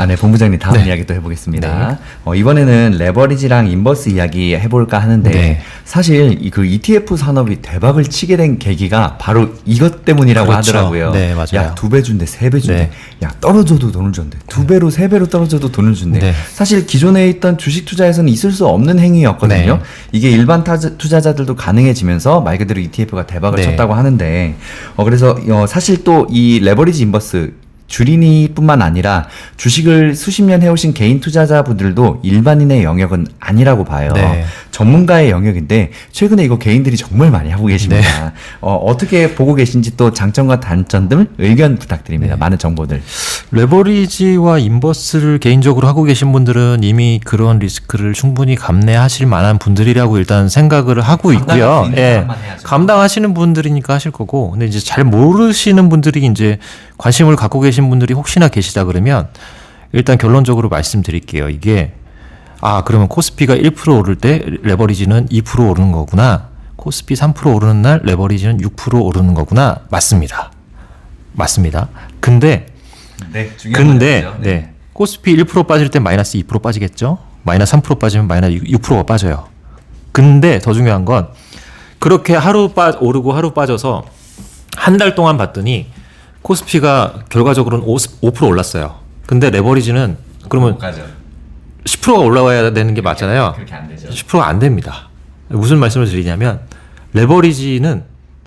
네, 본부장님 다음 네. 이야기 또 해보겠습니다. 네. 이번에는 레버리지랑 인버스 이야기 해볼까 하는데 네. 사실 그 ETF 산업이 대박을 치게 된 계기가 바로 이것 때문이라고 그렇죠. 하더라고요. 네, 맞아요. 야, 2배 준대, 3배 준대. 네. 야, 떨어져도 돈을 준대. 2배로, 3배로 떨어져도 돈을 준대. 네. 사실 기존에 있던 주식 투자에서는 있을 수 없는 행위였거든요. 네. 이게 일반 투자자들도 가능해지면서 말 그대로 ETF가 대박을 네. 쳤다고 하는데 그래서 사실 또 이 레버리지 인버스 주린이뿐만 아니라 주식을 수십 년 해오신 개인 투자자분들도 일반인의 영역은 아니라고 봐요. 네. 전문가의 영역인데 최근에 이거 개인들이 정말 많이 하고 계십니다. 어떻게 보고 계신지 또 장점과 단점 등 의견 부탁드립니다. 네. 많은 정보들. 레버리지와 인버스를 개인적으로 하고 계신 분들은 이미 그런 리스크를 충분히 감내하실 만한 분들이라고 일단 생각을 하고 감당할 있고요. 수 있는 예. 사람만 해야죠. 감당하시는 분들이니까 하실 거고, 근데 이제 잘 모르시는 분들이 이제 관심을 갖고 계신 분들이 혹시나 계시다 그러면 일단 결론적으로 말씀드릴게요. 이게 그러면 코스피가 1% 오를 때 레버리지는 2% 오르는 거구나. 코스피 3% 오르는 날 레버리지는 6% 오르는 거구나. 맞습니다. 근데 네, 중요한 거죠. 네. 코스피 1% 빠질 때 마이너스 2% 빠지겠죠? 마이너스 3% 빠지면 마이너스 6%가 빠져요. 근데 더 중요한 건 그렇게 하루 오르고 하루 빠져서 한 달 동안 봤더니 코스피가 결과적으로는 5% 올랐어요. 근데 레버리지는 그러면 10%가 올라와야 되는 게 맞잖아요. 그렇게 안 되죠. 10%가 안 됩니다. 무슨 말씀을 드리냐면 레버리지는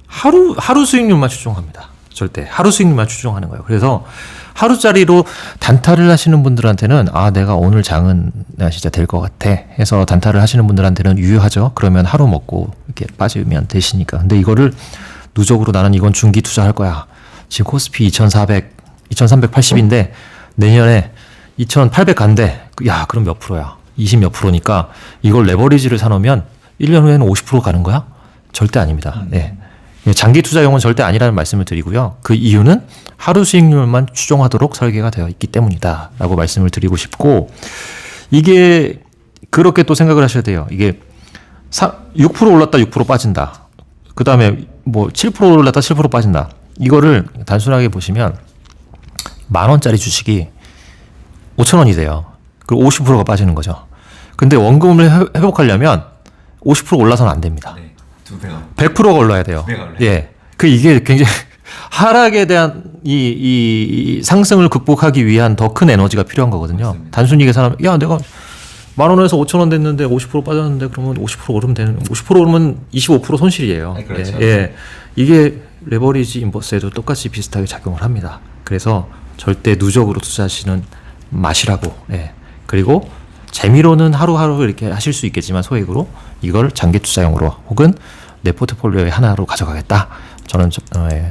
하루 수익률만 추종합니다. 절대 하루 수익률만 추종하는 거예요. 그래서 하루짜리로 단타를 하시는 분들한테는 내가 오늘 장은 내가 진짜 될 것 같아 해서 단타를 하시는 분들한테는 유효하죠. 그러면 하루 먹고 이렇게 빠지면 되시니까. 근데 이거를 누적으로 나는 이건 중기 투자할 거야. 지금 코스피 2380인데 내년에 2800 간대. 야, 그럼 몇 프로야? 20 몇 프로니까 이걸 레버리지를 사놓으면 1년 후에는 50% 가는 거야? 절대 아닙니다. 네. 장기 투자용은 절대 아니라는 말씀을 드리고요. 그 이유는 하루 수익률만 추종하도록 설계가 되어 있기 때문이다 라고 말씀을 드리고 싶고, 이게 그렇게 또 생각을 하셔야 돼요. 이게 6% 올랐다 6% 빠진다. 그 다음에 뭐 7% 올랐다 7% 빠진다. 이거를 단순하게 보시면 10,000원짜리 주식이 5,000원이 돼요. 그리고 50%가 빠지는 거죠. 근데 원금을 회복하려면 50% 올라서는 안 됩니다. 네, 2배가. 100%가 올라야 돼요. 2배가 올라요. 예. 이게 굉장히 하락에 대한 이 상승을 극복하기 위한 더 큰 에너지가 필요한 거거든요. 맞습니다. 단순히 계산하면 내가 10,000원에서 5,000원 됐는데 50% 빠졌는데 그러면 50% 오르면 되는 50% 오르면 25% 손실이에요. 그렇죠. 예. 이게 레버리지 인버스에도 똑같이 비슷하게 작용을 합니다. 그래서 절대 누적으로 투자하시는 마시라고. 예. 그리고 재미로는 하루하루 이렇게 하실 수 있겠지만 소액으로 이걸 장기 투자용으로 혹은 내 포트폴리오의 하나로 가져가겠다. 저는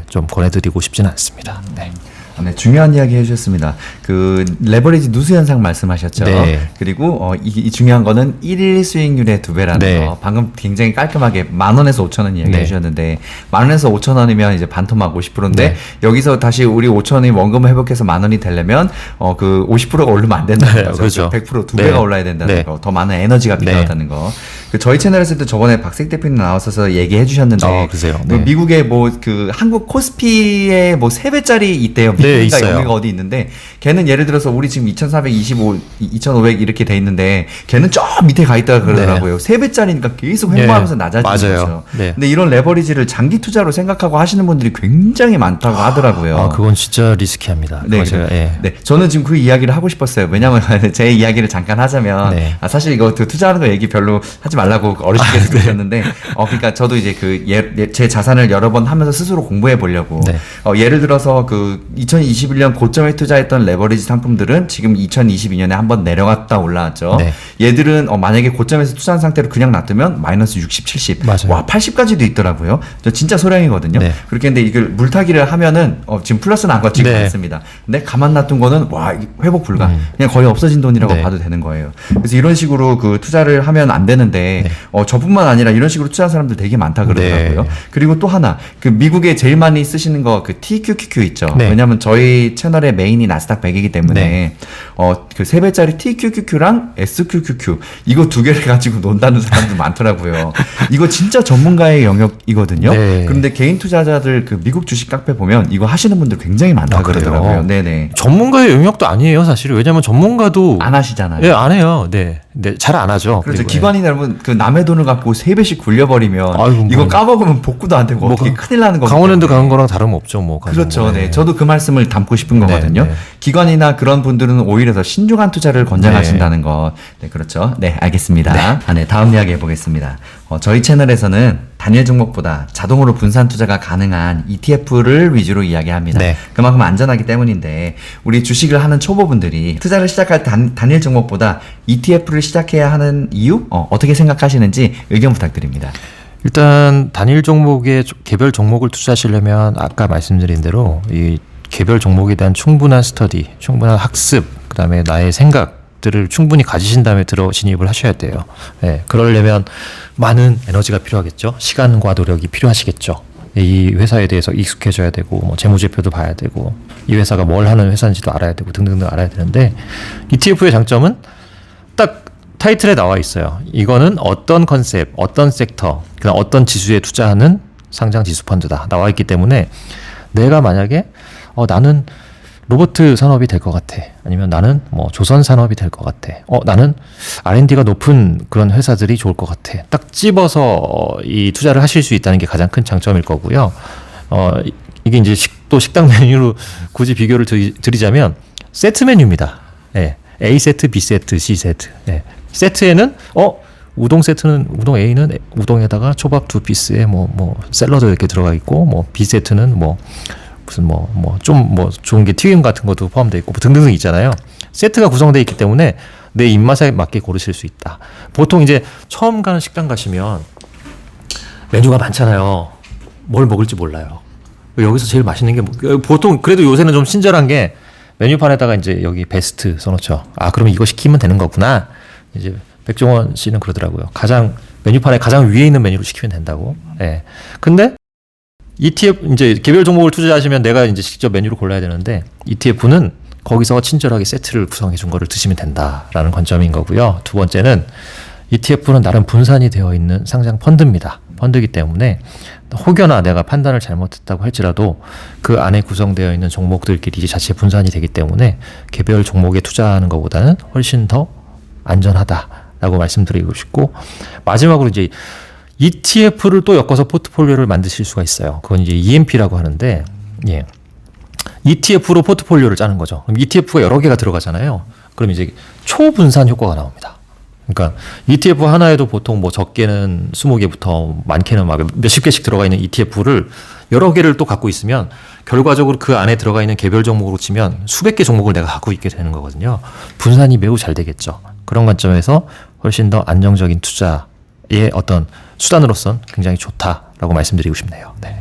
좀 권해드리고 싶지는 않습니다. 네. 네, 중요한 이야기 해주셨습니다. 그 레버리지 누수 현상 말씀하셨죠. 네. 그리고 이 중요한 거는 1일 수익률의 2배라는 네. 거. 방금 굉장히 깔끔하게 10,000원에서 5,000원 이야기 네. 해주셨는데 10,000원에서 5,000원이면 이제 반토막 50%인데 네. 여기서 다시 우리 5,000원이 원금을 회복해서 10,000원이 되려면 그 50%가 오르면 안 된다는 네, 거죠. 그렇죠. 100% 2배가 네. 올라야 된다는 네. 거. 더 많은 에너지가 필요하다는 거. 그 저희 채널에서도 저번에 박색 대표님 나와서 얘기해 주셨는데 그러세요. 그 네. 미국의 뭐 그 한국 코스피의 뭐 3배짜리 있대요. 네, 미국인가 있어요. 여기가 어디 있는데 걔는 예를 들어서 우리 지금 2,425, 2,500 이렇게 돼 있는데 걔는 저 밑에 가 있다가 그러더라고요. 3배짜리니까 계속 횡보하면서 네, 낮아지는 맞아요. 거죠. 네. 근데 이런 레버리지를 장기 투자로 생각하고 하시는 분들이 굉장히 많다고 하더라고요. 그건 진짜 리스키합니다. 네, 제가, 네, 저는 지금 그 이야기를 하고 싶었어요. 왜냐면 제 이야기를 잠깐 하자면 네. 사실 이거 투자하는 거 얘기 별로 하지 말라고 어르신께서 그러셨는데 그러니까 저도 이제 제 자산을 여러 번 하면서 스스로 공부해 보려고 네. 예를 들어서 그 2021년 고점에 투자했던 레버리지 상품들은 지금 2022년에 한번 내려갔다 올라왔죠. 네. 얘들은 만약에 고점에서 투자한 상태로 그냥 놔두면 마이너스 60, 70, 맞아요. 와 80까지도 있더라고요. 저 진짜 소량이거든요. 네. 그렇게 했는데 이걸 물타기를 하면은 지금 플러스는 안 걷지가 네. 않습니다. 근데 가만 놔둔 거는 회복 불가. 그냥 거의 없어진 돈이라고 네. 봐도 되는 거예요. 그래서 이런 식으로 그 투자를 하면 안 되는데 네. 저뿐만 아니라 이런 식으로 투자한 사람들 되게 많다 그러더라고요. 네. 그리고 또 하나 그 미국에 제일 많이 쓰시는 거 그 TQQQ 있죠. 네. 왜냐하면 저희 채널의 메인이 나스닥 100이기 때문에 네. 그 3배짜리 TQQQ랑 SQQQ 이거 두 개를 가지고 논다는 사람들 많더라고요. 이거 진짜 전문가의 영역이거든요. 네. 그런데 개인 투자자들 그 미국 주식 카페 보면 이거 하시는 분들 굉장히 많다고 그래요? 그러더라고요. 네네. 전문가의 영역도 아니에요, 사실은. 왜냐하면 전문가도 안 하시잖아요. 예, 안 해요. 네, 네, 잘 안 하죠. 그렇죠. 그리고, 기관이 여러분 그 남의 돈을 갖고 3배씩 굴려버리면 아이고, 이거 뭐. 까먹으면 복구도 안 되고 어떻게 큰일 나는 거거든요. 강원랜드 간 거랑 다름없죠, 뭐. 그렇죠. 네. 네. 저도 그 말씀을 담고 싶은 거거든요. 네. 기관이나 그런 분들은 오히려 더 신중한 투자를 권장하신다는 거. 네, 그렇죠. 네, 알겠습니다. 네, 다음 이야기 해보겠습니다. 저희 채널에서는 단일 종목보다 자동으로 분산 투자가 가능한 ETF를 위주로 이야기합니다. 네. 그만큼 안전하기 때문인데 우리 주식을 하는 초보분들이 투자를 시작할 단일 종목보다 ETF를 시작해야 하는 이유? 어떻게 생각하시는지 의견 부탁드립니다. 일단 단일 종목의 개별 종목을 투자하시려면 아까 말씀드린 대로 이 개별 종목에 대한 충분한 스터디, 충분한 학습, 그다음에 나의 생각들을 충분히 가지신 다음에 들어 진입을 하셔야 돼요. 예, 그러려면 많은 에너지가 필요하겠죠. 시간과 노력이 필요하시겠죠. 이 회사에 대해서 익숙해져야 되고, 뭐 재무제표도 봐야 되고, 이 회사가 뭘 하는 회사인지도 알아야 되고 등등등 알아야 되는데 ETF의 장점은 딱 타이틀에 나와 있어요. 이거는 어떤 컨셉, 어떤 섹터, 그다음 어떤 지수에 투자하는 상장 지수 펀드다 나와 있기 때문에 내가 만약에 나는 로봇 산업이 될 것 같아. 아니면 나는 뭐 조선 산업이 될 것 같아. 나는 R&D가 높은 그런 회사들이 좋을 것 같아. 딱 집어서 이 투자를 하실 수 있다는 게 가장 큰 장점일 거고요. 이게 이제 또 식당 메뉴로 굳이 비교를 드리자면 세트 메뉴입니다. 예. A 세트, B 세트, C 세트. 예. 세트에는 우동 세트는 우동 A는 우동에다가 초밥 2피스에 뭐 샐러드 이렇게 들어가 있고 뭐 B 세트는 뭐 무슨 좀 좋은 게 튀김 같은 것도 포함되어 있고 뭐 등등등 있잖아요. 세트가 구성되어 있기 때문에 내 입맛에 맞게 고르실 수 있다. 보통 이제 처음 가는 식당 가시면 메뉴가 많잖아요. 뭘 먹을지 몰라요. 여기서 제일 맛있는 게 보통 그래도 요새는 좀 친절한 게 메뉴판에다가 이제 여기 베스트 써놓죠. 그럼 이거 시키면 되는 거구나. 이제 백종원 씨는 그러더라고요. 메뉴판에 가장 위에 있는 메뉴로 시키면 된다고. 예. 근데 ETF 이제 개별 종목을 투자하시면 내가 이제 직접 메뉴를 골라야 되는데 ETF는 거기서 친절하게 세트를 구성해 준 거를 드시면 된다라는 관점인 거고요. 두 번째는 ETF는 나름 분산이 되어 있는 상장 펀드입니다. 펀드이기 때문에 혹여나 내가 판단을 잘못했다고 할지라도 그 안에 구성되어 있는 종목들끼리 자체 분산이 되기 때문에 개별 종목에 투자하는 것보다는 훨씬 더 안전하다라고 말씀드리고 싶고, 마지막으로 이제 ETF를 또 엮어서 포트폴리오를 만드실 수가 있어요. 그건 이제 EMP라고 하는데, 예. ETF로 포트폴리오를 짜는 거죠. 그럼 ETF가 여러 개가 들어가잖아요. 그럼 이제 초분산 효과가 나옵니다. 그러니까 ETF 하나에도 보통 뭐 적게는 20개부터 많게는 막 몇십 개씩 들어가 있는 ETF를 여러 개를 또 갖고 있으면 결과적으로 그 안에 들어가 있는 개별 종목으로 치면 수백 개 종목을 내가 갖고 있게 되는 거거든요. 분산이 매우 잘 되겠죠. 그런 관점에서 훨씬 더 안정적인 투자의 어떤 수단으로선 굉장히 좋다라고 말씀드리고 싶네요. 네.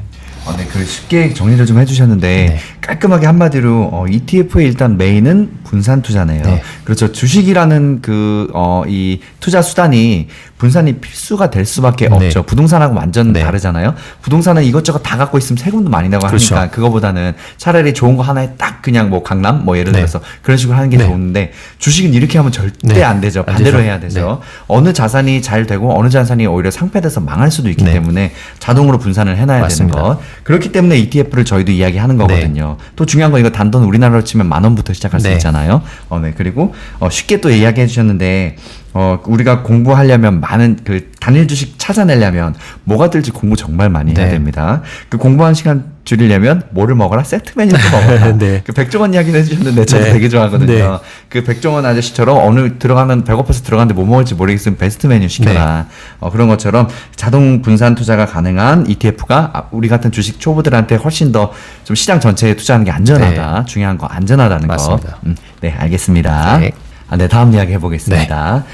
네, 그 쉽게 정리를 좀 해주셨는데 네. 깔끔하게 한마디로 ETF의 일단 메인은 분산 투자네요. 네. 그렇죠. 주식이라는 이 투자 수단이 분산이 필수가 될 수밖에 네. 없죠. 부동산하고 완전 네. 다르잖아요. 부동산은 이것저것 다 갖고 있으면 세금도 많이 나고 그렇죠. 하니까 그거보다는 차라리 좋은 거 하나에 딱 그냥 뭐 강남 뭐 예를 네. 들어서 그런 식으로 하는 게 네. 좋은데 주식은 이렇게 하면 절대 네. 안 되죠. 안 반대로 되죠. 해야 되죠. 어느 자산이 잘 되고 어느 자산이 오히려 상폐돼서 망할 수도 있기 네. 때문에 자동으로 분산을 해놔야 맞습니다. 되는 것. 그렇기 때문에 ETF를 저희도 이야기하는 거거든요. 또 중요한 건 이거 단돈 우리나라로 치면 10,000원부터 시작할 수 네. 있잖아요. 네. 그리고 쉽게 또 이야기해 주셨는데 우리가 공부하려면 많은 그 단일 주식 찾아내려면 뭐가 들지 공부 정말 많이 해야 네. 됩니다. 그 공부한 시간 줄이려면 뭐를 먹어라? 세트 메뉴를 먹어라. 네. 그 백종원 이야기를 해주셨는데 저도 네. 되게 좋아하거든요. 네. 그 백종원 아저씨처럼 어느 들어가면 배고파서 들어가는데 뭐 먹을지 모르겠으면 베스트 메뉴 시켜라. 그런 것처럼 자동 분산 투자가 가능한 ETF가 우리 같은 주식 초보들한테 훨씬 더 좀 시장 전체에 투자하는 게 안전하다. 중요한 거 안전하다는 맞습니다. 거. 네, 알겠습니다. 네. 네, 다음 이야기 해보겠습니다.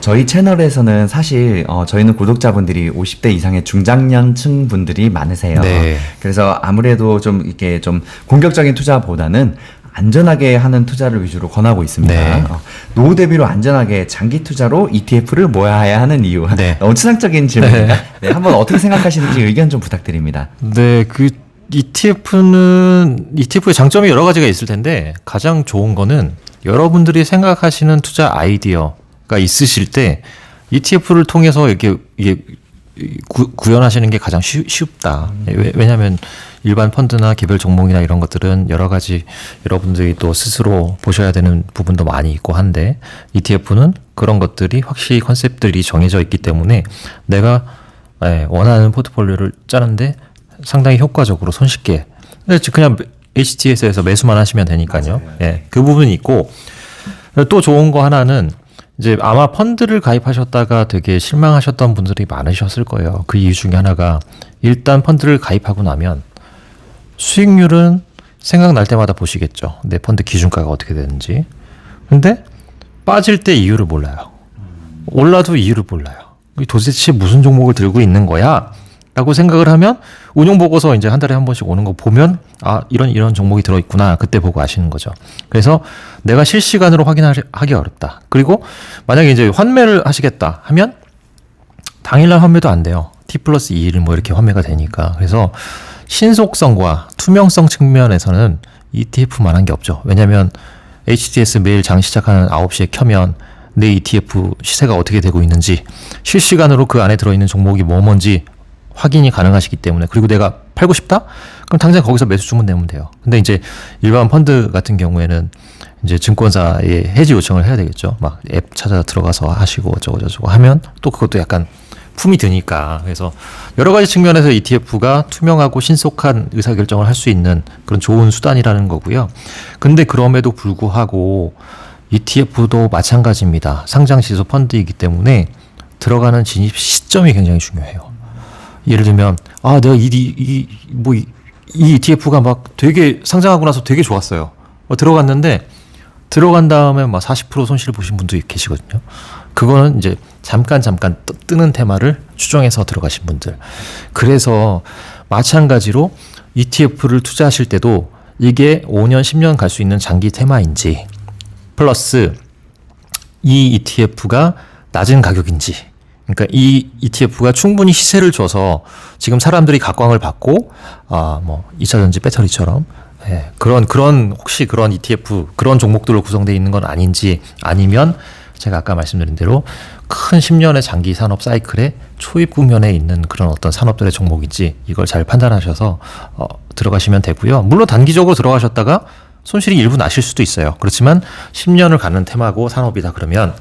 저희 채널에서는 사실 저희는 구독자분들이 50대 이상의 중장년층 분들이 많으세요. 네. 그래서 아무래도 좀 이렇게 좀 공격적인 투자보다는 안전하게 하는 투자를 위주로 권하고 있습니다. 네. 노후 대비로 안전하게 장기 투자로 ETF를 모아야 하는 이유. 네. 너무 추상적인 질문입니다. 네, 한번 어떻게 생각하시는지 의견 좀 부탁드립니다. 네, ETF의 장점이 여러 가지가 있을 텐데 가장 좋은 거는 여러분들이 생각하시는 투자 아이디어가 있으실 때 ETF를 통해서 이게 구현하시는 게 가장 쉽다. 왜냐하면 일반 펀드나 개별 종목이나 이런 것들은 여러 가지 여러분들이 또 스스로 보셔야 되는 부분도 많이 있고 한데 ETF는 그런 것들이 확실히 컨셉들이 정해져 있기 때문에 내가 원하는 포트폴리오를 짜는데 상당히 효과적으로 손쉽게 그냥 HTS에서 매수만 하시면 되니까요. 예, 그 부분이 있고 또 좋은 거 하나는 이제 아마 펀드를 가입하셨다가 되게 실망하셨던 분들이 많으셨을 거예요. 그 이유 중에 하나가 일단 펀드를 가입하고 나면 수익률은 생각날 때마다 보시겠죠. 내 펀드 기준가가 어떻게 되는지. 근데 빠질 때 이유를 몰라요. 올라도 이유를 몰라요. 도대체 무슨 종목을 들고 있는 거야? 라고 생각을 하면 운용 보고서 이제 한 달에 한 번씩 오는 거 보면 이런 종목이 들어있구나. 그때 보고 아시는 거죠. 그래서 내가 실시간으로 확인하기 어렵다. 그리고 만약에 이제 환매를 하시겠다 하면 당일날 환매도 안 돼요. T+2일 뭐 이렇게 환매가 되니까. 그래서 신속성과 투명성 측면에서는 ETF만한 게 없죠. 왜냐하면 HTS 매일 장 시작하는 9시에 켜면 내 ETF 시세가 어떻게 되고 있는지 실시간으로 그 안에 들어있는 종목이 뭔지 확인이 가능하시기 때문에 그리고 내가 팔고 싶다? 그럼 당장 거기서 매수 주문 내면 돼요. 근데 이제 일반 펀드 같은 경우에는 이제 증권사에 해지 요청을 해야 되겠죠. 막 앱 찾아 들어가서 하시고 어쩌고 하면 또 그것도 약간 품이 드니까. 그래서 여러 가지 측면에서 ETF가 투명하고 신속한 의사결정을 할 수 있는 그런 좋은 수단이라는 거고요. 근데 그럼에도 불구하고 ETF도 마찬가지입니다. 상장지수 펀드이기 때문에 들어가는 진입 시점이 굉장히 중요해요. 예를 들면 내가 이 ETF가 막 되게 상장하고 나서 되게 좋았어요. 들어갔는데 들어간 다음에 막 40% 손실 보신 분도 계시거든요. 그거는 이제 잠깐 뜨는 테마를 추정해서 들어가신 분들. 그래서 마찬가지로 ETF를 투자하실 때도 이게 5년, 10년 갈 수 있는 장기 테마인지 플러스 이 ETF가 낮은 가격인지 그러니까 이 ETF가 충분히 시세를 줘서 지금 사람들이 각광을 받고 뭐 2차전지 배터리처럼 그런 혹시 그런 ETF 그런 종목들로 구성되어 있는 건 아닌지 아니면 제가 아까 말씀드린 대로 큰 10년의 장기 산업 사이클의 초입 국면에 있는 그런 어떤 산업들의 종목인지 이걸 잘 판단하셔서 들어가시면 되고요. 물론 단기적으로 들어가셨다가 손실이 일부 나실 수도 있어요. 그렇지만 10년을 가는 테마고 산업이다 그러면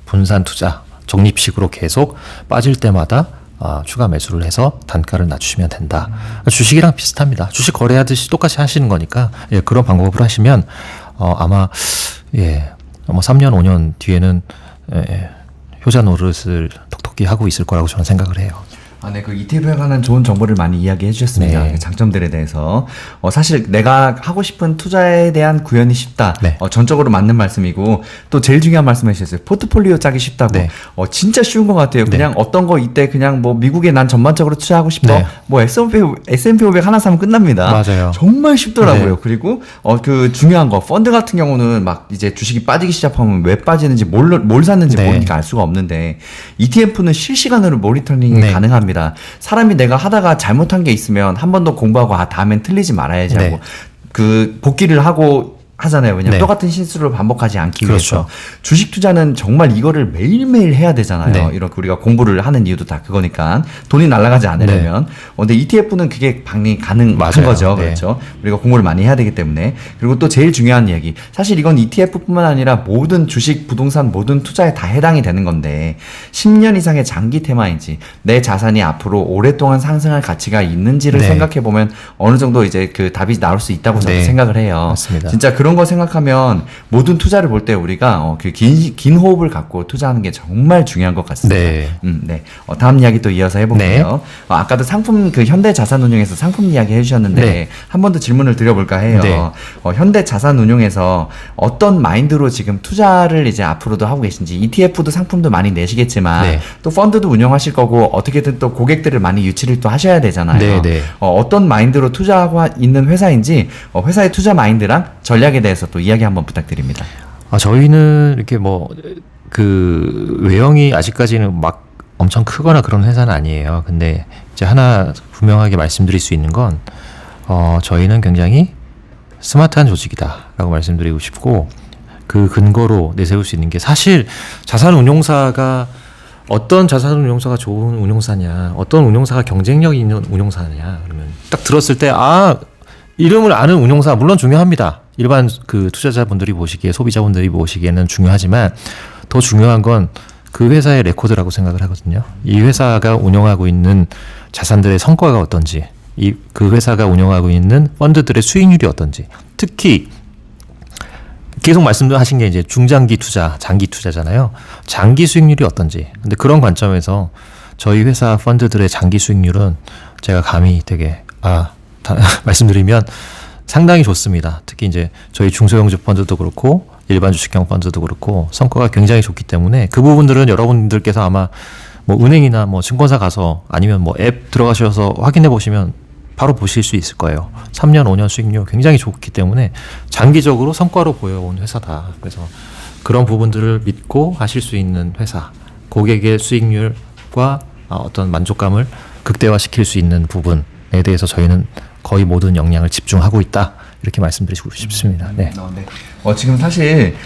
분산 투자 적립식으로 계속 빠질 때마다 추가 매수를 해서 단가를 낮추시면 된다. 주식이랑 비슷합니다. 주식 거래하듯이 똑같이 하시는 거니까 그런 방법으로 하시면 아마 3년 5년 뒤에는 효자 노릇을 톡톡히 하고 있을 거라고 저는 생각을 해요. 네, 그 ETF에 관한 좋은 정보를 많이 이야기해 주셨습니다. 네. 그 장점들에 대해서. 사실 내가 하고 싶은 투자에 대한 구현이 쉽다. 네. 전적으로 맞는 말씀이고, 또 제일 중요한 말씀 해주셨어요. 포트폴리오 짜기 쉽다고. 네. 진짜 쉬운 것 같아요. 네. 그냥 어떤 거 이때 그냥 뭐 미국에 난 전반적으로 투자하고 싶어. 네. 뭐 S&P 500 하나 사면 끝납니다. 맞아요. 정말 쉽더라고요. 네. 그리고 그 중요한 거, 펀드 같은 경우는 막 이제 주식이 빠지기 시작하면 왜 빠지는지 뭘 샀는지 네. 모르니까 알 수가 없는데, ETF는 실시간으로 모니터링이 네. 가능합니다. 사람이 내가 하다가 잘못한 게 있으면 한 번 더 공부하고 다음엔 틀리지 말아야지 하고 네. 그 복기를 하고 하잖아요. 왜냐면 네. 똑같은 실수를 반복하지 않기 그렇죠. 위해서. 주식 투자는 정말 이거를 매일매일 해야 되잖아요. 네. 이렇게 우리가 공부를 하는 이유도 다 그거니까. 돈이 날아가지 않으려면. 근데 ETF는 그게 방이 가능한 맞아요. 거죠. 네. 그렇죠. 우리가 공부를 많이 해야 되기 때문에. 그리고 또 제일 중요한 이야기. 사실 이건 ETF뿐만 아니라 모든 주식, 부동산, 모든 투자에 다 해당이 되는 건데 10년 이상의 장기 테마인지 내 자산이 앞으로 오랫동안 상승할 가치가 있는지를 네. 생각해 보면 어느 정도 이제 그 답이 나올 수 있다고 저는 네. 생각을 해요. 맞습니다. 진짜 그런 거 생각하면 모든 투자를 볼 때 우리가 그 긴 호흡을 갖고 투자하는 게 정말 중요한 것 같습니다. 네. 네. 다음 이야기 또 이어서 해볼게요. 아까도 상품 그 현대자산운용에서 상품 이야기 해주셨는데 네. 한 번 더 질문을 드려볼까 해요. 네. 현대자산운용에서 어떤 마인드로 지금 투자를 이제 앞으로도 하고 계신지, ETF도 상품도 많이 내시겠지만 네. 또 펀드도 운영하실 거고 어떻게든 또 고객들을 많이 유치를 또 하셔야 되잖아요. 네, 네. 어떤 마인드로 투자하고 있는 회사인지 회사의 투자 마인드랑 전략에 대해서 또 이야기 한번 부탁드립니다. 저희는 이렇게 뭐 그 외형이 아직까지는 막 엄청 크거나 그런 회사는 아니에요. 근데 이제 하나 분명하게 말씀드릴 수 있는 건 저희는 굉장히 스마트한 조직이다라고 말씀드리고 싶고, 그 근거로 내세울 수 있는 게 사실 자산운용사가 어떤 자산운용사가 좋은 운용사냐, 어떤 운용사가 경쟁력 있는 운용사냐, 그러면 딱 들었을 때 이름을 아는 운용사 물론 중요합니다. 일반 그 투자자분들이 보시기에, 소비자분들이 보시기에는 중요하지만 더 중요한 건 그 회사의 레코드라고 생각을 하거든요. 이 회사가 운영하고 있는 자산들의 성과가 어떤지, 그 회사가 운영하고 있는 펀드들의 수익률이 어떤지, 특히 계속 말씀하신 게 이제 중장기 투자, 장기 투자잖아요. 장기 수익률이 어떤지. 근데 그런 관점에서 저희 회사 펀드들의 장기 수익률은 제가 감히 되게 말씀드리면 상당히 좋습니다. 특히 이제 저희 중소형주 펀드도 그렇고 일반 주식형 펀드도 그렇고 성과가 굉장히 좋기 때문에 그 부분들은 여러분들께서 아마 뭐 은행이나 뭐 증권사 가서 아니면 뭐 앱 들어가셔서 확인해 보시면 바로 보실 수 있을 거예요. 3년, 5년 수익률 굉장히 좋기 때문에 장기적으로 성과로 보여온 회사다. 그래서 그런 부분들을 믿고 하실 수 있는 회사, 고객의 수익률과 어떤 만족감을 극대화시킬 수 있는 부분에 대해서 저희는 거의 모든 역량을 집중하고 있다. 이렇게 말씀드리고 싶습니다. 네. 네. 지금 사실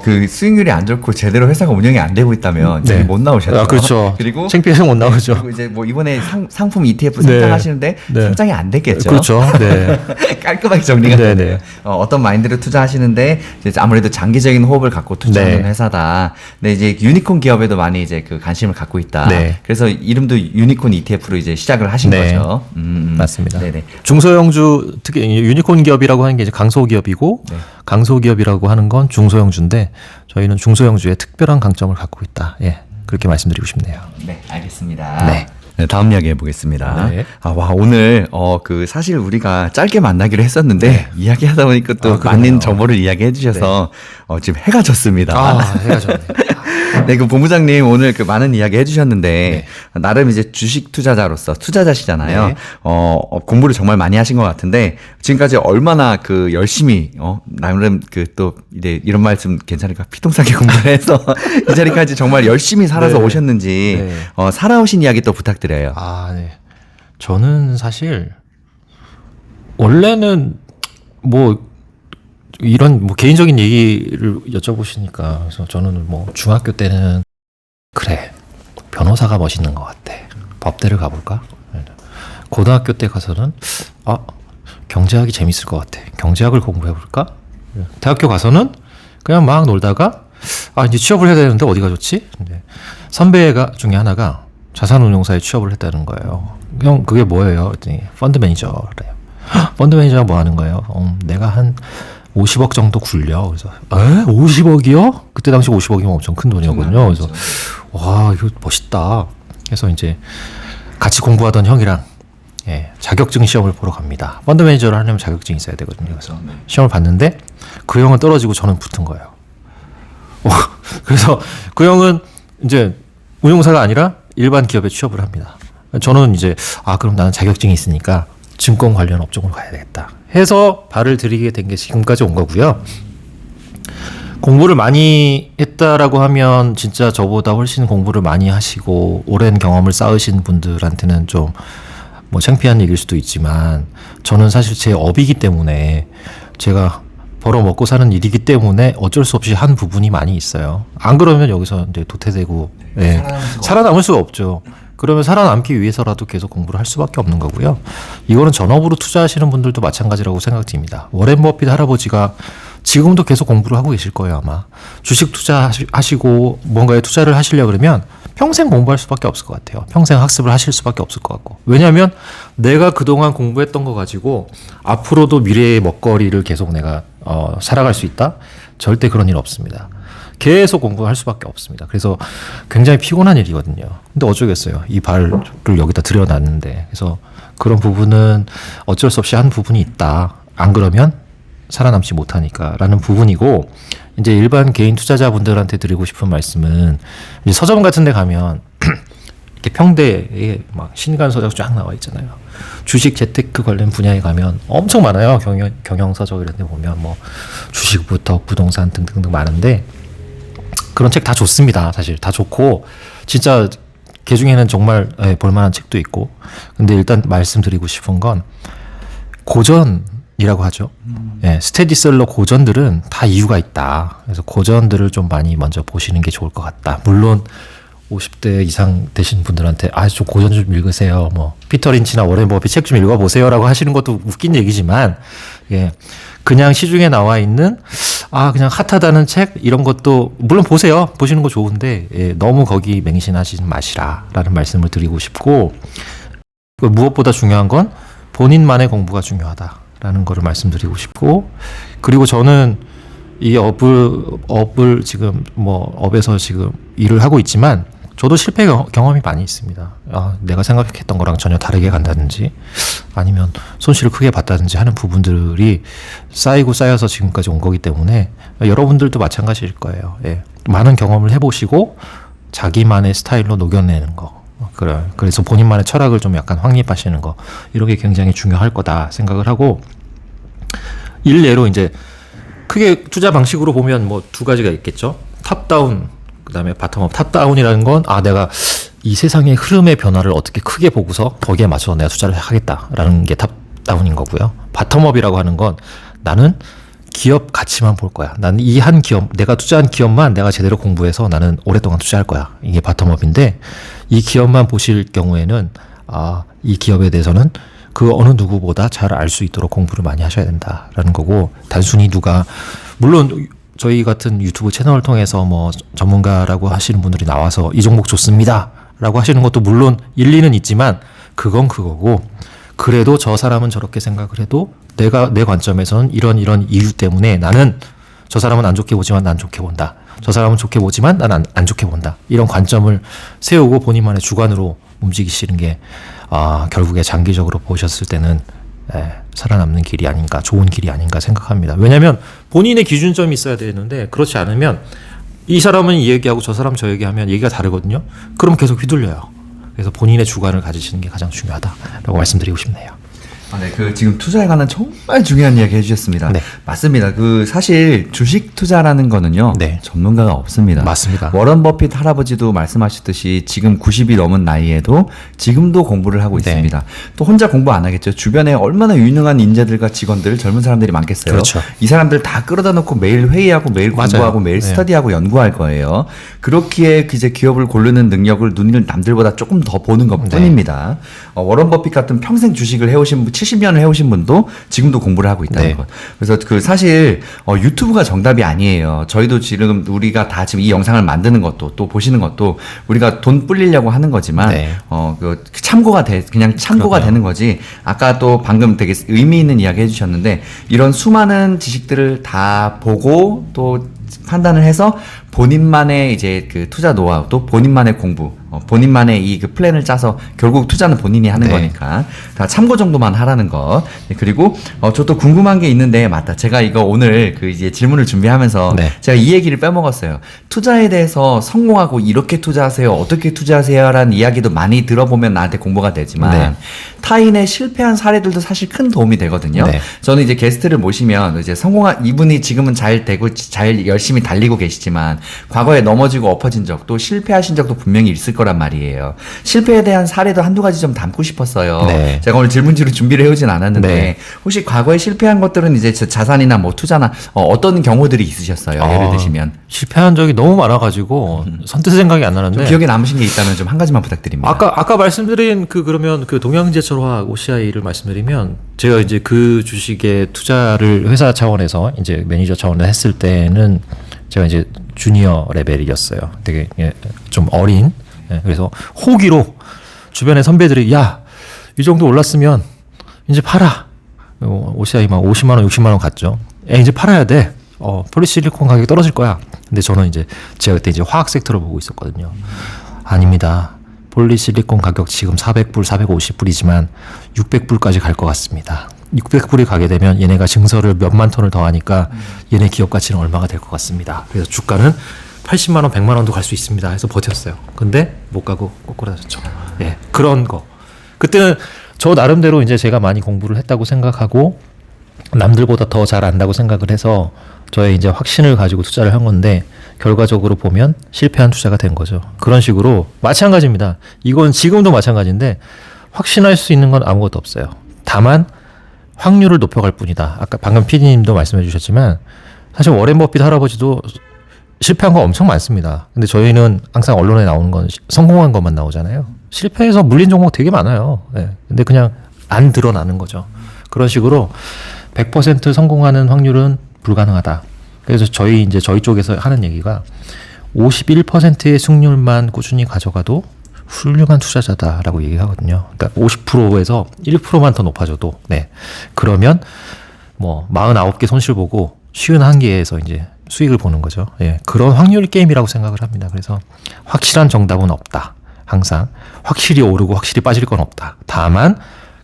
그 수익률이 안 좋고 제대로 회사가 운영이 안 되고 있다면 네. 못 나오셨죠. 그렇죠. 그리고 창피해서 못 나오죠. 그리고 이제 뭐 이번에 상품 ETF 상장하시는데 네. 상장이 안 됐겠죠. 그렇죠. 네. 깔끔하게 정리가 네, 되네요. 네. 어떤 마인드로 투자하시는데 이제 아무래도 장기적인 호흡을 갖고 투자하는 네. 회사다. 근데 이제 유니콘 기업에도 많이 이제 그 관심을 갖고 있다. 네. 그래서 이름도 유니콘 ETF로 이제 시작을 하신 네. 거죠. 맞습니다. 네네. 중소형주, 특히 유니콘 기업이라고 하는 게 이제 강소기업이고, 네. 강소기업이라고 하는 건 중소형주인데 저희는 중소형주에 특별한 강점을 갖고 있다. 예, 그렇게 말씀드리고 싶네요. 네, 알겠습니다. 네. 네, 다음 이야기 해보겠습니다. 네. 와, 오늘, 그, 사실 우리가 짧게 만나기로 했었는데, 이야기하다 보니까 또 그러네요. 많은 정보를 이야기해 주셔서, 지금 해가 졌습니다. 해가 졌네. 네, 그 본부장님 오늘 그 많은 이야기 해주셨는데, 나름 이제 주식 투자자로서 투자자시잖아요. 네. 공부를 정말 많이 하신 것 같은데, 지금까지 얼마나 그 열심히, 나름 그 또, 이제 이런 말씀 괜찮을까? 피똥싸게 공부를 해서, 이 자리까지 정말 열심히 살아서 네. 오셨는지, 네. 살아오신 이야기 또 부탁드려요. 네. 저는 사실 원래는 뭐 이런 뭐 개인적인 얘기를 여쭤보시니까, 그래서 저는 뭐 중학교 때는 그래, 변호사가 멋있는 것 같아, 법대를 가볼까? 고등학교 때 가서는 경제학이 재밌을 것 같아, 경제학을 공부해볼까? 대학교 가서는 그냥 막 놀다가 이제 취업을 해야 되는데 어디가 좋지? 근데 선배가 중에 하나가 자산운용사에 취업을 했다는 거예요. 형, 그게 뭐예요? 그랬더니 펀드 매니저래요. 펀드 매니저가 뭐 하는 거예요? 내가 한 50억 정도 굴려. 그래서 50억이요? 그때 당시 50억이면 엄청 큰 돈이었거든요. 그래서 와, 이거 멋있다. 그래서 이제 같이 공부하던 형이랑 자격증 시험을 보러 갑니다. 펀드 매니저를 하려면 자격증이 있어야 되거든요. 그래서 시험을 봤는데 그 형은 떨어지고 저는 붙은 거예요. 그래서 그 형은 이제 운용사가 아니라 일반 기업에 취업을 합니다. 저는 이제 그럼 나는 자격증이 있으니까 증권 관련 업종으로 가야 되겠다 해서 발을 들이게 된 게 지금까지 온 거고요. 공부를 많이 했다라고 하면 진짜 저보다 훨씬 공부를 많이 하시고 오랜 경험을 쌓으신 분들한테는 좀 뭐 창피한 얘기일 수도 있지만, 저는 사실 제 업이기 때문에, 제가 벌어 먹고 사는 일이기 때문에 어쩔 수 없이 한 부분이 많이 있어요. 안 그러면 여기서 이제 도태되고 살아남을 수가 없죠. 그러면 살아남기 위해서라도 계속 공부를 할 수밖에 없는 거고요. 이거는 전업으로 투자하시는 분들도 마찬가지라고 생각됩니다. 워렌 버핏 할아버지가 지금도 계속 공부를 하고 계실 거예요, 아마. 주식 투자하시고 뭔가에 투자를 하시려고 그러면 평생 공부할 수밖에 없을 것 같아요. 평생 학습을 하실 수밖에 없을 것 같고. 왜냐하면 내가 그동안 공부했던 거 가지고 앞으로도 미래의 먹거리를 계속 내가 살아갈 수 있다? 절대 그런 일 없습니다. 계속 공부할 수밖에 없습니다. 그래서 굉장히 피곤한 일이거든요. 근데 어쩌겠어요. 이 발을 여기다 들여놨는데. 그래서 그런 부분은 어쩔 수 없이 한 부분이 있다. 안 그러면 살아남지 못하니까 라는 부분이고, 이제 일반 개인 투자자분들한테 드리고 싶은 말씀은, 이제 서점 같은 데 가면 이렇게 평대에 막 신간서적 쫙 나와 있잖아요. 주식 재테크 관련 분야에 가면 엄청 많아요. 경영서적 이런 데 보면 뭐 주식부터 부동산 등등등 많은데, 그런 책 다 좋습니다. 사실 다 좋고 진짜 그 중에는 정말 볼만한 책도 있고. 근데 일단 말씀드리고 싶은 건, 고전이라고 하죠. 예, 스테디셀러 고전들은 다 이유가 있다. 그래서 고전들을 좀 많이 먼저 보시는 게 좋을 것 같다. 물론 50대 이상 되신 분들한테 좀 고전 좀 읽으세요. 뭐 피터 린치나 워렌 버핏 책 좀 읽어보세요라고 하시는 것도 웃긴 얘기지만, 예, 그냥 시중에 나와 있는 그냥 핫하다는 책 이런 것도 물론 보세요. 보시는 거 좋은데, 예, 너무 거기 맹신하지 마시라라는 말씀을 드리고 싶고, 무엇보다 중요한 건 본인만의 공부가 중요하다라는 거를 말씀드리고 싶고, 그리고 저는 이 업을 지금 업에서 지금 일을 하고 있지만 저도 실패 경험이 많이 있습니다. 내가 생각했던 거랑 전혀 다르게 간다든지 아니면 손실을 크게 봤다든지 하는 부분들이 쌓이고 쌓여서 지금까지 온 거기 때문에 여러분들도 마찬가지일 거예요. 예. 많은 경험을 해보시고 자기만의 스타일로 녹여내는 거. 그래서 본인만의 철학을 좀 약간 확립하시는 거. 이런 게 굉장히 중요할 거다 생각을 하고, 일례로 이제 크게 투자 방식으로 보면 두 가지가 있겠죠. 탑다운, 그다음에 바텀업. 탑다운이라는 건 내가 이 세상의 흐름의 변화를 어떻게 크게 보고서 거기에 맞춰서 내가 투자를 하겠다라는 게 탑다운인 거고요. 바텀업이라고 하는 건 나는 기업 가치만 볼 거야. 나는 이 한 기업, 내가 투자한 기업만 내가 제대로 공부해서 나는 오랫동안 투자할 거야. 이게 바텀업인데, 이 기업만 보실 경우에는 이 기업에 대해서는 그 어느 누구보다 잘 알 수 있도록 공부를 많이 하셔야 된다라는 거고, 단순히 물론 저희 같은 유튜브 채널을 통해서 전문가라고 하시는 분들이 나와서 이 종목 좋습니다 라고 하시는 것도 물론 일리는 있지만 그건 그거고, 그래도 저 사람은 저렇게 생각을 해도 내 관점에서는 이런 이유 때문에 나는 저 사람은 안 좋게 보지만 난 좋게 본다. 저 사람은 좋게 보지만 난 안 좋게 본다. 이런 관점을 세우고 본인만의 주관으로 움직이시는 게 결국에 장기적으로 보셨을 때는 살아남는 길이 아닌가, 좋은 길이 아닌가 생각합니다. 왜냐하면 본인의 기준점이 있어야 되는데, 그렇지 않으면 이 사람은 이 얘기하고 저 사람 저 얘기하면 얘기가 다르거든요. 그럼 계속 휘둘려요. 그래서 본인의 주관을 가지시는 게 가장 중요하다라고 말씀드리고 싶네요. 네, 지금 투자에 관한 정말 중요한 이야기 해주셨습니다. 네. 맞습니다. 사실 주식 투자라는 거는요, 네. 전문가가 없습니다. 맞습니다. 워런 버핏 할아버지도 말씀하셨듯이 지금 90이 넘은 나이에도 지금도 공부를 하고 네. 있습니다. 또 혼자 공부 안 하겠죠. 주변에 얼마나 유능한 인재들과 직원들, 젊은 사람들이 많겠어요. 그렇죠. 이 사람들 다 끌어다 놓고 매일 회의하고 매일 맞아요. 공부하고 매일 네. 스터디하고 연구할 거예요. 그렇기에 이제 기업을 고르는 능력을 눈을 남들보다 조금 더 보는 것 뿐입니다. 워런 버핏 같은 평생 주식을 해오신 분, 70년을 해오신 분도 지금도 공부를 하고 있다는 네. 것. 그래서 사실 유튜브가 정답이 아니에요. 저희도 지금 우리가 다 지금 이 영상을 만드는 것도 또 보시는 것도 우리가 돈 불리려고 하는 거지만 네. 그냥 참고가 그럼요. 되는 거지. 아까 또 방금 되게 의미 있는 이야기 해주셨는데, 이런 수많은 지식들을 다 보고 또 판단을 해서 본인만의 이제 투자 노하우, 또 본인만의 공부, 본인만의 이 플랜을 짜서 결국 투자는 본인이 하는 네. 거니까 다 참고 정도만 하라는 것. 그리고 저 또 궁금한 게 있는데, 맞다. 제가 이거 오늘 이제 질문을 준비하면서 네. 제가 이 얘기를 빼먹었어요. 투자에 대해서 성공하고 이렇게 투자하세요, 어떻게 투자하세요라는 이야기도 많이 들어보면 나한테 공부가 되지만 네. 타인의 실패한 사례들도 사실 큰 도움이 되거든요. 네. 저는 이제 게스트를 모시면 이제 이분이 지금은 잘 되고 잘 열심히 달리고 계시지만 과거에 넘어지고 엎어진 적도 실패하신 적도 분명히 있을 거란 말이에요. 실패에 대한 사례도 한두 가지 좀 담고 싶었어요. 네. 제가 오늘 질문지를 준비를 해오진 않았는데 네. 혹시 과거에 실패한 것들은 이제 자산이나 투자나 어떤 경우들이 있으셨어요? 예를 드시면 실패한 적이 너무 많아가지고 선뜻 생각이 안 나는데, 좀 기억에 남으신 게 있다면 좀 한 가지만 부탁드립니다. 아까 말씀드린 그러면 동양제철화학 OCI를 말씀드리면, 제가 이제 그 주식에 투자를 회사 차원에서 이제 매니저 차원에서 했을 때는 제가 이제 주니어 레벨이었어요. 되게 좀 어린. 그래서 호기로 주변의 선배들이 이 정도 올랐으면 이제 팔아. OCI 막 50만 원, 60만 원 갔죠. 이제 팔아야 돼. 폴리실리콘 가격이 떨어질 거야. 근데 저는 제가 그때 화학 섹터를 보고 있었거든요. 아닙니다. 폴리실리콘 가격 지금 400불, 450불이지만 600불까지 갈 것 같습니다. 600불이 가게 되면 얘네가 증서를 몇만 톤을 더하니까 얘네 기업 가치는 얼마가 될 것 같습니다. 그래서 주가는 80만 원, 100만 원도 갈 수 있습니다. 해서 버텼어요. 근데 못 가고 꼬꾸라졌죠. 예, 그런 거. 그때는 저 나름대로 이제 제가 많이 공부를 했다고 생각하고 남들보다 더 잘 안다고 생각을 해서 저의 이제 확신을 가지고 투자를 한 건데, 결과적으로 보면 실패한 투자가 된 거죠. 그런 식으로 마찬가지입니다. 이건 지금도 마찬가지인데 확신할 수 있는 건 아무것도 없어요. 다만 확률을 높여갈 뿐이다. 아까 방금 PD님도 말씀해 주셨지만 사실 워렌 버핏 할아버지도 실패한 거 엄청 많습니다. 근데 저희는 항상 언론에 나오는 건 성공한 것만 나오잖아요. 실패해서 물린 종목 되게 많아요. 예. 근데 그냥 안 드러나는 거죠. 그런 식으로 100% 성공하는 확률은 불가능하다. 그래서 저희 쪽에서 하는 얘기가 51%의 승률만 꾸준히 가져가도 훌륭한 투자자다라고 얘기하거든요. 그러니까 50%에서 1%만 더 높아져도, 네. 그러면 뭐 49개 손실 보고 51개에서 이제 수익을 보는 거죠. 예. 그런 확률 게임이라고 생각을 합니다. 그래서 확실한 정답은 없다. 항상 확실히 오르고 확실히 빠질 건 없다. 다만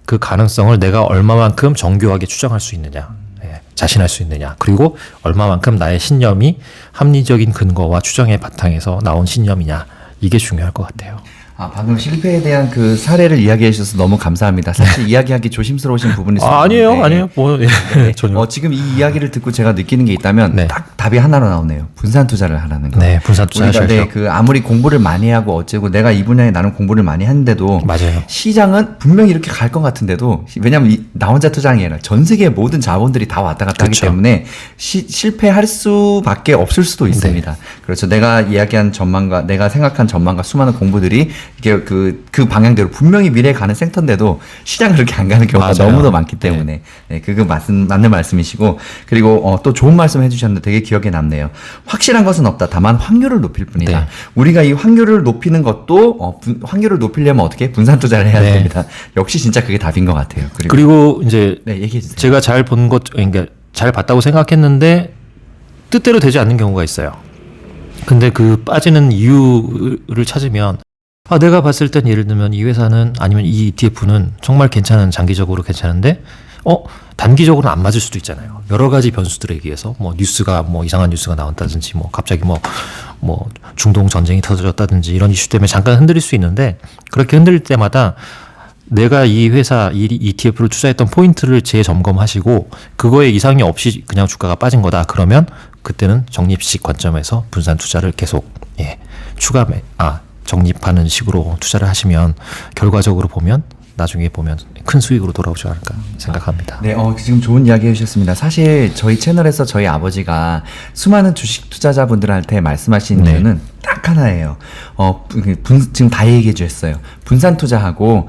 그 가능성을 내가 얼마만큼 정교하게 추정할 수 있느냐, 예. 자신할 수 있느냐, 그리고 얼마만큼 나의 신념이 합리적인 근거와 추정의 바탕에서 나온 신념이냐, 이게 중요할 것 같아요. 방금 실패에 대한 그 사례를 이야기해 주셔서 너무 감사합니다. 사실 이야기하기 조심스러우신 부분이 있습니다. 아니에요. 뭐, 예, 전혀. 지금 이 이야기를 듣고 제가 느끼는 게 있다면 네. 딱 답이 하나로 나오네요. 분산 투자를 하라는 거. 네, 분산 투자하셔야죠. 우리가 그 아무리 공부를 많이 하고 어째고 내가 이 분야에 나는 공부를 많이 했는데도 맞아요. 시장은 분명히 이렇게 갈 것 같은데도 왜냐하면 나 혼자 투자한 게 아니라 전 세계의 모든 자본들이 다 왔다 갔다 그렇죠. 하기 때문에 실패할 수밖에 없을 수도 있습니다. 네. 그렇죠. 내가 이야기한 전망과 내가 생각한 전망과 수많은 공부들이 이게 그 방향대로 분명히 미래에 가는 섹터인데도 시장은 그렇게 안 가는 경우가 맞아요. 너무도 많기 때문에 네, 그거 맞는 말씀이시고 그리고 또 좋은 말씀 해주셨는데 되게 기억에 남네요. 확실한 것은 없다. 다만 확률을 높일 뿐이다. 네. 우리가 이 확률을 높이는 것도 확률을 높이려면 어떻게 분산 투자를 해야 네. 됩니다. 역시 진짜 그게 답인 것 같아요. 그리고 이제 네, 얘기해 주세요. 제가 잘 본 것, 그러니까 잘 봤다고 생각했는데 뜻대로 되지 않는 경우가 있어요. 근데 그 빠지는 이유를 찾으면 내가 봤을 땐 예를 들면 이 회사는 아니면 이 ETF는 정말 괜찮은 장기적으로 괜찮은데 단기적으로는 안 맞을 수도 있잖아요. 여러 가지 변수들에 의해서 뭐 뉴스가 뭐 이상한 뉴스가 나온다든지 뭐 갑자기 뭐 중동 전쟁이 터졌다든지 이런 이슈 때문에 잠깐 흔들릴 수 있는데 그렇게 흔들릴 때마다 내가 이 회사 이 ETF를 투자했던 포인트를 재점검하시고 그거에 이상이 없이 그냥 주가가 빠진 거다. 그러면 그때는 적립식 관점에서 분산 투자를 계속 적립하는 식으로 투자를 하시면 결과적으로 보면 나중에 보면 큰 수익으로 돌아오지 않을까 생각합니다. 네, 지금 좋은 이야기 해주셨습니다. 사실 저희 채널에서 저희 아버지가 수많은 주식 투자자분들한테 말씀하신 네. 이유는 딱 하나예요. 지금 다 얘기해 주셨어요. 분산 투자하고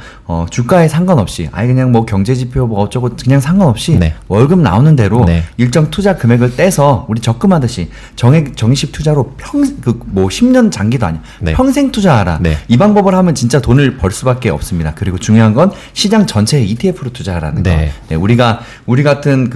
주가에 상관없이 그냥 뭐 경제 지표 뭐 어쩌고 그냥 상관없이 네. 월급 나오는 대로 네. 일정 투자 금액을 떼서 우리 적금하듯이 정식 투자로 10년 장기도 아니야. 네. 평생 투자하라. 네. 이 방법을 하면 진짜 돈을 벌 수밖에 없습니다. 그리고 중요한 건 시장 전체에 ETF로 투자하라는 거. 네. 네, 우리 같은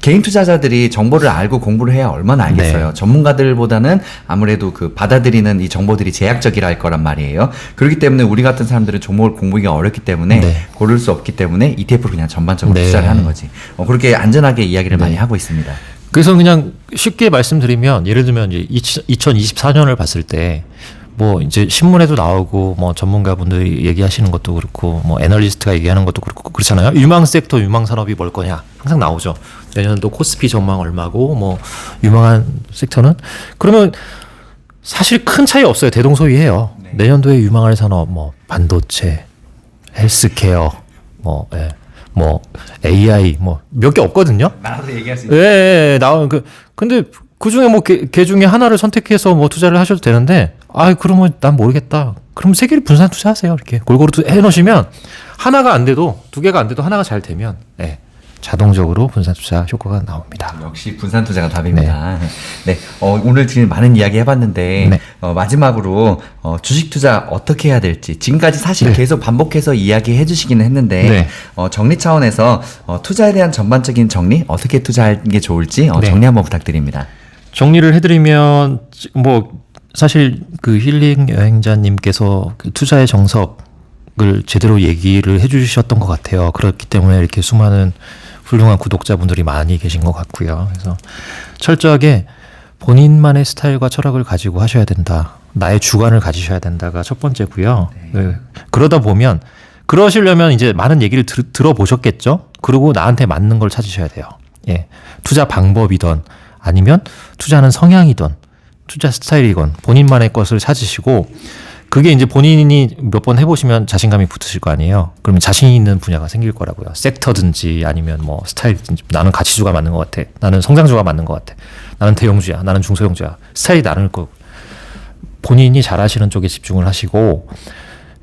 개인 투자자들이 정보를 알고 공부를 해야 얼마나 알겠어요. 네. 전문가들보다는 아무래도 그 받아들이는 이 정보들이 제약적이라 할 거란 말이에요. 그렇기 때문에 우리 같은 사람들은 종목을 공부하기가 어렵기 때문에 네. 고를 수 없기 때문에 ETF로 그냥 전반적으로 네. 투자를 하는 거지. 그렇게 안전하게 이야기를 많이 하고 있습니다. 그래서 그냥 쉽게 말씀드리면 예를 들면 이제 2024년을 봤을 때 뭐 이제 신문에도 나오고 뭐 전문가분들이 얘기하시는 것도 그렇고 뭐 애널리스트가 얘기하는 것도 그렇고 그렇잖아요. 유망 섹터, 유망 산업이 뭘 거냐 항상 나오죠. 내년도 코스피 전망 얼마고 뭐 유망한 섹터는 그러면 사실 큰 차이 없어요. 대동소이해요. 네. 내년도에 유망할 산업 뭐 반도체, 헬스케어, 뭐 AI 뭐 몇 개 없거든요. 나도 얘기할 수 있어요. 예, 나온 근데 그 중에 뭐 개 중에 하나를 선택해서 뭐 투자를 하셔도 되는데, 그러면 난 모르겠다. 그럼 세 개를 분산 투자하세요. 이렇게 골고루 해 놓으시면 하나가 안 돼도 두 개가 안 돼도 하나가 잘 되면 자동적으로 분산 투자 효과가 나옵니다. 역시 분산 투자가 답입니다. 네, 오늘 지금 많은 이야기 해봤는데 네. 마지막으로 주식 투자 어떻게 해야 될지 지금까지 사실 네. 계속 반복해서 이야기해 주시기는 했는데 네. 정리 차원에서 투자에 대한 전반적인 정리 어떻게 투자하는 게 좋을지 네. 정리 한번 부탁드립니다. 정리를 해드리면 뭐 사실 그 힐링 여행자님께서 그 투자의 정석을 제대로 얘기를 해주셨던 것 같아요. 그렇기 때문에 이렇게 수많은 훌륭한 구독자분들이 많이 계신 것 같고요. 그래서 철저하게 본인만의 스타일과 철학을 가지고 하셔야 된다. 나의 주관을 가지셔야 된다가 첫 번째고요. 네. 그러다 보면 그러시려면 이제 많은 얘기를 들어보셨겠죠. 그리고 나한테 맞는 걸 찾으셔야 돼요. 예, 투자 방법이든 아니면 투자하는 성향이든 투자 스타일이건 본인만의 것을 찾으시고 그게 이제 본인이 몇 번 해보시면 자신감이 붙으실 거 아니에요. 그러면 자신 있는 분야가 생길 거라고요. 섹터든지 아니면 뭐 스타일든지 나는 가치주가 맞는 것 같아. 나는 성장주가 맞는 것 같아. 나는 대형주야. 나는 중소형주야. 스타일이 나눌 거. 본인이 잘하시는 쪽에 집중을 하시고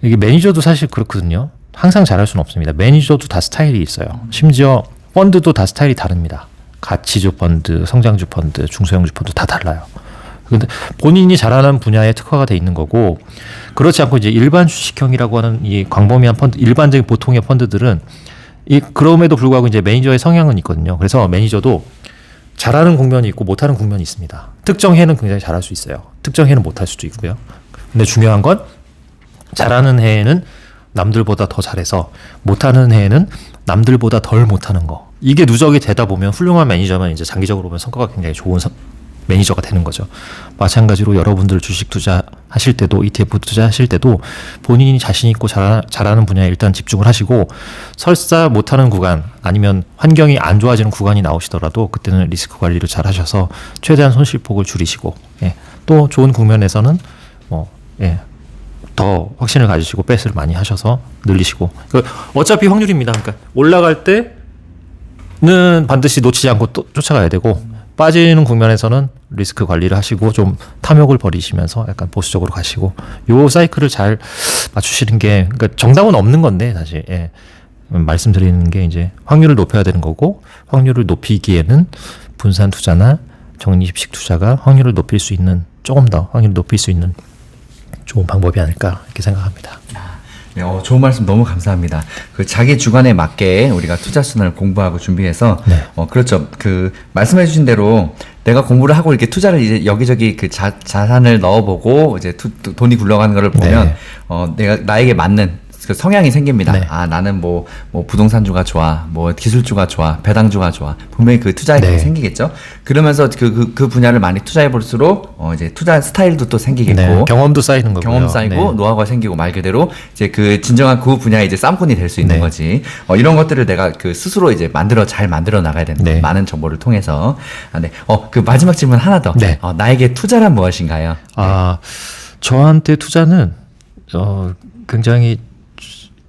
이게 매니저도 사실 그렇거든요. 항상 잘할 수는 없습니다. 매니저도 다 스타일이 있어요. 심지어 펀드도 다 스타일이 다릅니다. 가치주 펀드, 성장주 펀드, 중소형주 펀드 다 달라요. 근데 본인이 잘하는 분야에 특화가 돼 있는 거고 그렇지 않고 이제 일반 주식형이라고 하는 이 광범위한 펀드, 일반적인 보통의 펀드들은 그럼에도 불구하고 이제 매니저의 성향은 있거든요. 그래서 매니저도 잘하는 국면이 있고 못하는 국면이 있습니다. 특정 해는 굉장히 잘할 수 있어요. 특정 해는 못할 수도 있고요. 근데 중요한 건 잘하는 해에는 남들보다 더 잘해서 못하는 해에는 남들보다 덜 못하는 거. 이게 누적이 되다 보면 훌륭한 매니저면 이제 장기적으로 보면 성과가 굉장히 좋은 매니저가 되는 거죠. 마찬가지로 여러분들 주식 투자하실 때도 ETF 투자하실 때도 본인이 자신 있고 잘하는 분야에 일단 집중을 하시고 설사 못하는 구간 아니면 환경이 안 좋아지는 구간이 나오시더라도 그때는 리스크 관리를 잘 하셔서 최대한 손실폭을 줄이시고 또 좋은 국면에서는 더 확신을 가지시고 배스를 많이 하셔서 늘리시고 어차피 확률입니다. 그러니까 올라갈 때는 반드시 놓치지 않고 또 쫓아가야 되고 빠지는 국면에서는 리스크 관리를 하시고 좀 탐욕을 버리시면서 약간 보수적으로 가시고 요 사이클을 잘 맞추시는 게 그러니까 정답은 없는 건데 사실 말씀드리는 게 이제 확률을 높여야 되는 거고 확률을 높이기에는 분산 투자나 적립식 투자가 확률을 높일 수 있는 조금 더 확률을 높일 수 있는 좋은 방법이 아닐까 이렇게 생각합니다. 네, 좋은 말씀 너무 감사합니다. 그 자기 주관에 맞게 우리가 투자 수단을 공부하고 준비해서 그렇죠. 그 말씀해주신 대로 내가 공부를 하고 이렇게 투자를 이제 여기저기 그 자산을 넣어보고 이제 돈이 굴러가는 거를 보면 내가 나에게 맞는 그 성향이 생깁니다. 아 나는 뭐 부동산주가 좋아, 뭐 기술주가 좋아, 배당주가 좋아. 분명히 그 투자액이 생기겠죠. 그러면서 그 분야를 많이 투자해 볼수록 이제 투자 스타일도 또 생기겠고 경험도 쌓이는 거고요. 경험 쌓이고 노하우가 생기고 말 그대로 이제 그 진정한 그 분야에 이제 쌈꾼이 될 수 있는 거지. 이런 것들을 내가 그 스스로 이제 잘 만들어 나가야 되는 많은 정보를 통해서. 그 마지막 질문 하나 더. 나에게 투자란 무엇인가요? 저한테 투자는 굉장히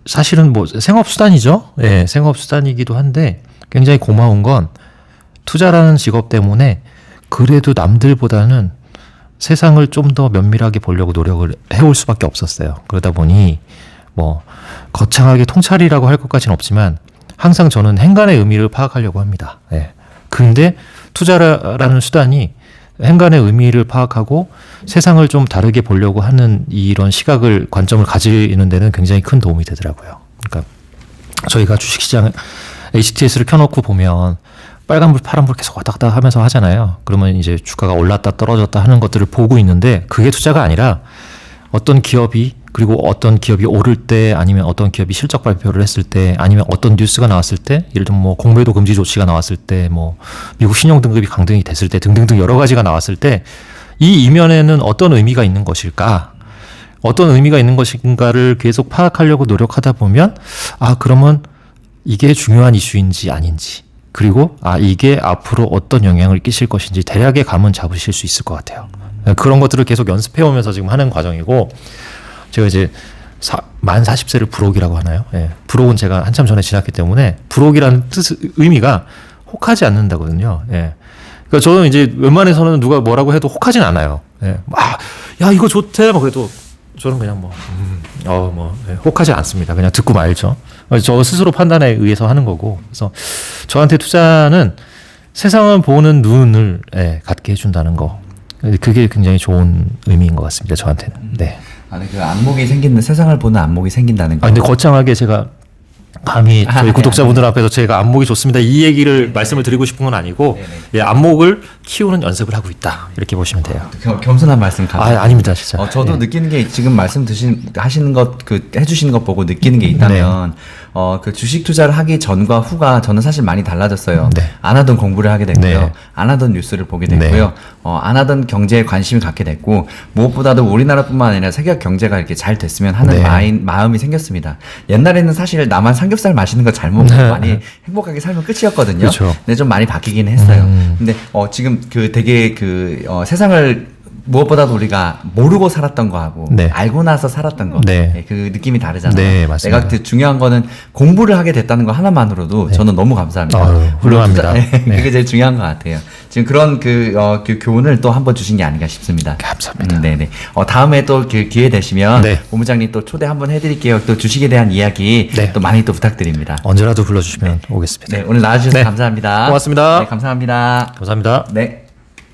사실은 뭐 생업수단이죠. 생업수단이기도 한데 굉장히 고마운 건 투자라는 직업 때문에 그래도 남들보다는 세상을 좀 더 면밀하게 보려고 노력을 해올 수밖에 없었어요. 그러다 보니 뭐 거창하게 통찰이라고 할 것까지는 없지만 항상 저는 행간의 의미를 파악하려고 합니다. 근데 투자라는 수단이 행간의 의미를 파악하고 세상을 좀 다르게 보려고 하는 이런 관점을 가지는 데는 굉장히 큰 도움이 되더라고요. 그러니까 저희가 주식시장 HTS를 켜놓고 보면 빨간불, 파란불 계속 왔다 갔다 하면서 하잖아요. 그러면 이제 주가가 올랐다 떨어졌다 하는 것들을 보고 있는데 그게 투자가 아니라 어떤 기업이 그리고 어떤 기업이 오를 때 아니면 어떤 기업이 실적 발표를 했을 때 아니면 어떤 뉴스가 나왔을 때 예를 들면 뭐 공매도 금지 조치가 나왔을 때 뭐 미국 신용 등급이 강등이 됐을 때 등등등 여러 가지가 나왔을 때 이 이면에는 어떤 의미가 있는 것일까? 어떤 의미가 있는 것인가를 계속 파악하려고 노력하다 보면 그러면 이게 중요한 이슈인지 아닌지 그리고 이게 앞으로 어떤 영향을 끼칠 것인지 대략의 감은 잡으실 수 있을 것 같아요. 그런 것들을 계속 연습해 오면서 지금 하는 과정이고 제가 이제 만 40세를 불혹이라고 하나요? 불혹은 제가 한참 전에 지났기 때문에 불혹이라는 의미가 혹하지 않는다거든요. 그러니까 저는 이제 웬만해서는 누가 뭐라고 해도 혹하진 않아요. 야 이거 좋대. 그래도 저는 그냥 혹하지 않습니다. 그냥 듣고 말죠. 저 스스로 판단에 의해서 하는 거고. 그래서 저한테 투자는 세상을 보는 눈을 갖게 해준다는 거. 그게 굉장히 좋은 의미인 것 같습니다. 저한테는. 그 안목이 세상을 보는 안목이 생긴다는 거. 근데 거창하게 제가 감히 저희 구독자분들 앞에서 제가 안목이 좋습니다. 이 얘기를 말씀을 드리고 싶은 건 아니고 안목을 키우는 연습을 하고 있다. 이렇게 보시면 돼요. 겸손한 말씀 감사합니다. 아닙니다, 진짜. 저도 느끼는 게 지금 하시는 것 해주시는 것 보고 느끼는 게 있다면 그 주식 투자를 하기 전과 후가 저는 사실 많이 달라졌어요. 안 하던 공부를 하게 됐고요. 안 하던 뉴스를 보게 됐고요. 안 하던 경제에 관심을 갖게 됐고 무엇보다도 우리나라뿐만 아니라 세계 경제가 이렇게 잘 됐으면 하는 마음이 생겼습니다. 옛날에는 사실 나만 삼겹살 맛있는 거 잘 먹고 많이 행복하게 살면 끝이었거든요. 그렇죠. 근데 좀 많이 바뀌긴 했어요. 근데 지금 그 되게 세상을 무엇보다도 우리가 모르고 살았던 거하고 네. 알고 나서 살았던 거, 네. 네, 그 느낌이 다르잖아요. 네, 맞습니다. 내가 중요한 거는 공부를 하게 됐다는 거 하나만으로도 저는 너무 감사합니다. 아유, 훌륭합니다. 네, 네. 그게 제일 중요한 것 같아요. 지금 그런 그 교훈을 또 한 번 주신 게 아닌가 싶습니다. 감사합니다. 네네. 다음에 또 그 기회 되시면 네. 본부장님 또 초대 한번 해드릴게요. 또 주식에 대한 이야기 네. 또 많이 또 부탁드립니다. 언제라도 불러주시면 오겠습니다. 네, 오늘 나와주셔서 네. 감사합니다. 고맙습니다. 네, 감사합니다. 감사합니다. 네.